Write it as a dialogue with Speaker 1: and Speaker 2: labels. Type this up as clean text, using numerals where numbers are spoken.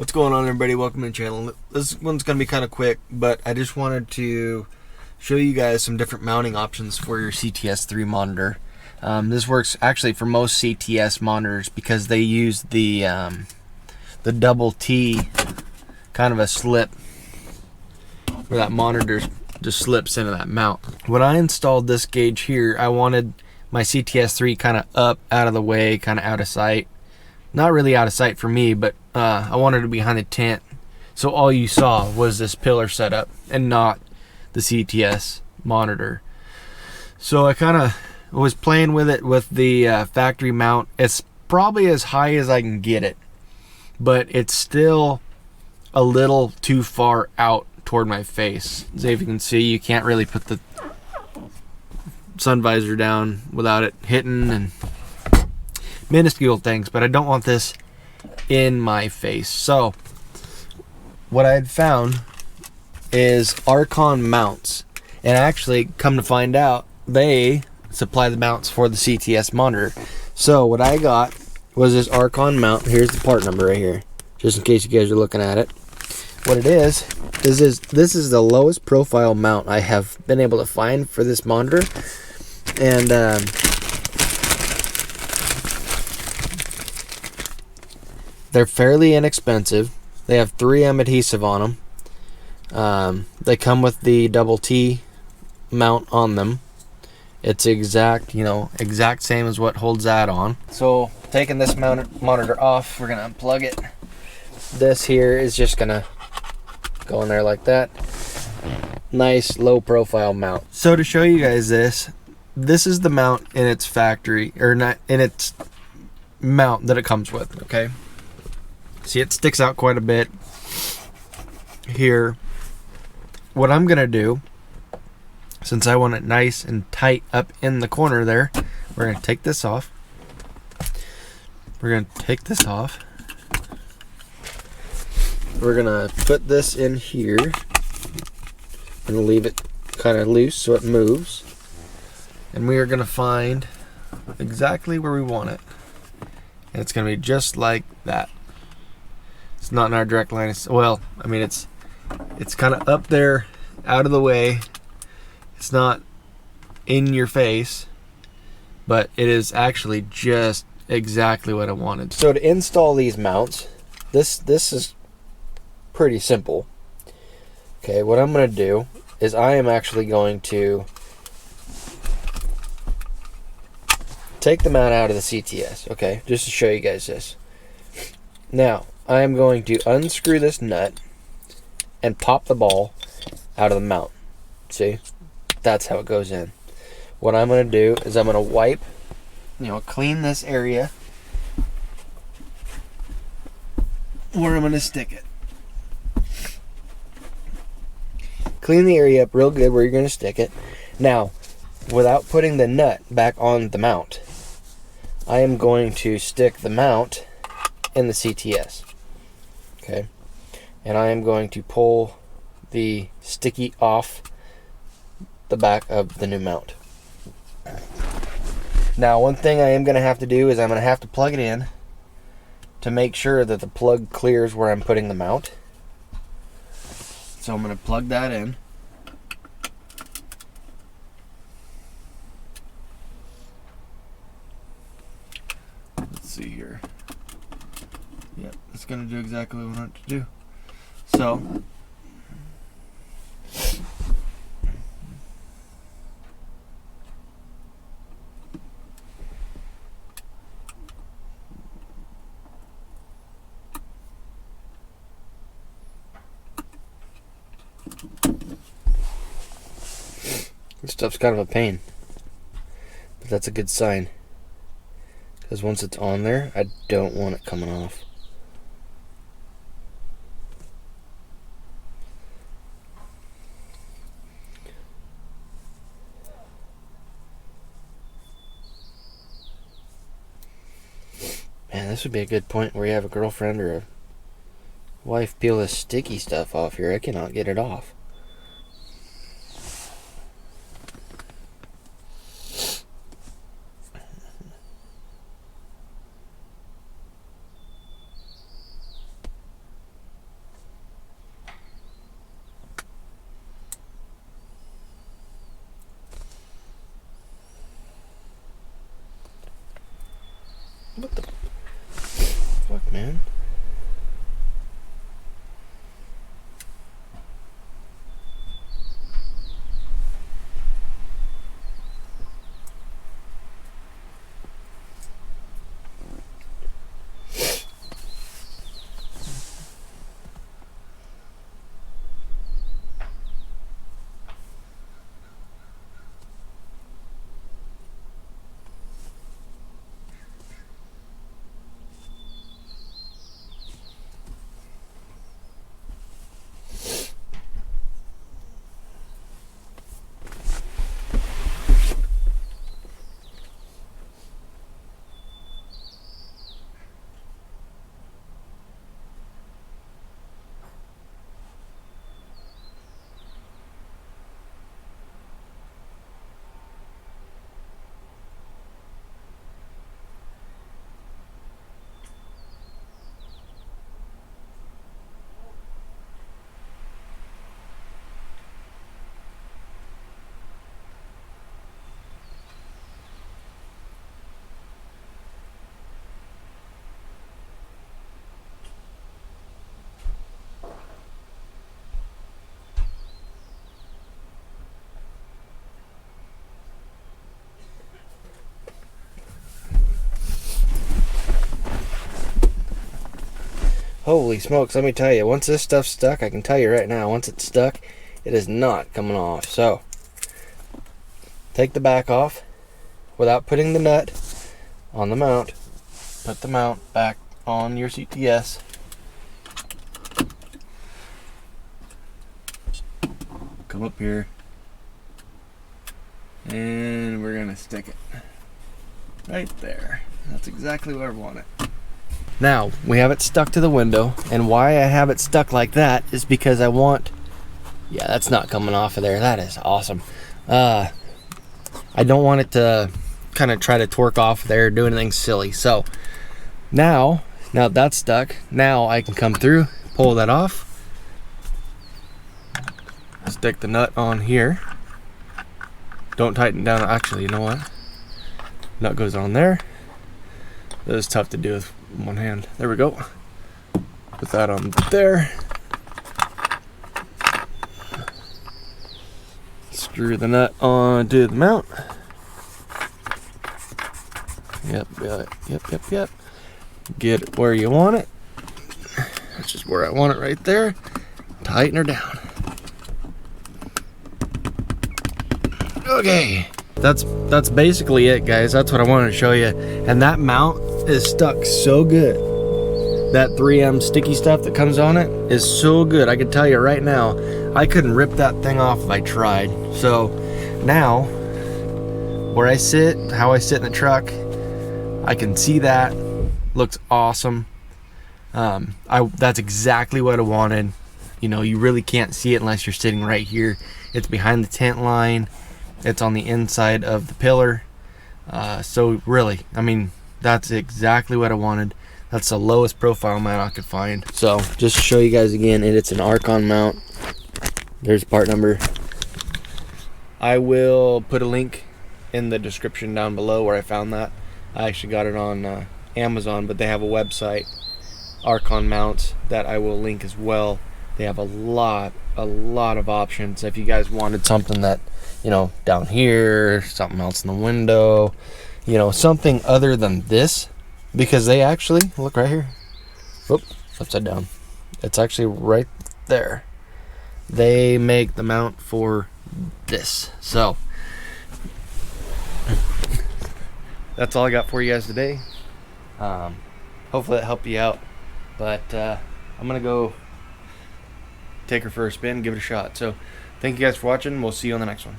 Speaker 1: What's going on, everybody? Welcome to the channel. This one's going to be kind of quick, but I just wanted to show you guys some different mounting options for your CTS3 monitor. This works actually for most CTS monitors because they use the double T kind of a slip where that monitor just slips into that mount. When I installed this gauge here, I wanted my CTS3 kind of up, out of the way, kind of out of sight. Not really out of sight for me, but I wanted it to be behind the tent, so all you saw was this pillar setup and not the CTS monitor. So I kind of was playing with it with the factory mount. It's probably as high as I can get it, but it's still a little too far out toward my face. As you can see, you can't really put the sun visor down without it hitting, and minuscule things, but I don't want this in my face. So what I had found is Arkon mounts, and actually, come to find out, they supply the mounts for the CTS monitor. So what I got was this Arkon mount. Here's the part number right here, just in case you guys are looking at it. What it is this is the lowest profile mount I have been able to find for this monitor, and they're fairly inexpensive. They have 3M adhesive on them. They come with the double T mount on them. It's exact same as what holds that on. So taking this monitor off, we're gonna unplug it. This here is just gonna go in there like that. Nice low profile mount. So to show you guys this is the mount in its factory, or not in its mount that it comes with, okay? See, it sticks out quite a bit here. What I'm gonna do, since I want it nice and tight up in the corner there, we're gonna take this off. We're gonna take this off. We're gonna put this in here and leave it kind of loose so it moves. And we are gonna find exactly where we want it. And it's gonna be just like that. It's not in our direct line. Well, I mean, it's kind of up there, out of the way. It's not in your face, but it is actually just exactly what I wanted. So to install these mounts, this is pretty simple. Okay, what I'm going to do is I am actually going to take the mount out of the CTS, okay, just to show you guys this. Now, I am going to unscrew this nut and pop the ball out of the mount. See? That's how it goes in. What I'm going to do is I'm going to wipe, clean this area where I'm going to stick it. Clean the area up real good where you're going to stick it. Now, without putting the nut back on the mount, I am going to stick the mount in the CTS. Okay, and I am going to pull the sticky off the back of the new mount. Now, one thing I am going to have to do is I'm going to have to plug it in to make sure that the plug clears where I'm putting the mount. So I'm going to plug that in. Let's see here. Yep, it's going to do exactly what I want it to do. So, this stuff's kind of a pain, but that's a good sign, because once it's on there, I don't want it coming off. Man, this would be a good point where you have a girlfriend or a wife peel this sticky stuff off here. I cannot get it off. What the fuck, man? Holy smokes, let me tell you, once this stuff's stuck, I can tell you right now, once it's stuck, it is not coming off. So, take the back off without putting the nut on the mount. Put the mount back on your CTS. Come up here. And we're gonna stick it right there. That's exactly where I want it. Now, we have it stuck to the window, and why I have it stuck like that is because I want, yeah, that's not coming off of there. That is awesome. I don't want it to kind of try to torque off there, do anything silly. So now that's stuck, now I can come through, pull that off, stick the nut on here. Don't tighten down. Actually, you know what? Nut goes on there. That is tough to do with one hand. There we go. Put that on there. Screw the nut onto the mount. Yep. Get it where you want it. That's just where I want it, right there. Tighten her down. Okay. That's basically it, guys. That's what I wanted to show you. And that mount is stuck so good. That 3M sticky stuff that comes on it is so good. I can tell you right now, I couldn't rip that thing off if I tried. So now, where I sit, how I sit in the truck, I can see that. Looks awesome. That's exactly what I wanted. You know, you really can't see it unless you're sitting right here. It's behind the tent line. It's on the inside of the pillar. So really, I mean, that's exactly what I wanted. That's the lowest profile mount I could find. So just to show you guys again, it's an Arkon mount. There's part number. I will put a link in the description down below where I found that. I actually got it on Amazon, but they have a website, Arkon mounts, that I will link as well. They have a lot of options. If you guys wanted something that, you know, down here, something else in the window, you know, something other than this, because they actually, look right here. Oop, upside down. It's actually right there. They make the mount for this. So that's all I got for you guys today. Hopefully that helped you out. But I'm gonna go take her for a spin, give it a shot. So thank you guys for watching. We'll see you on the next one.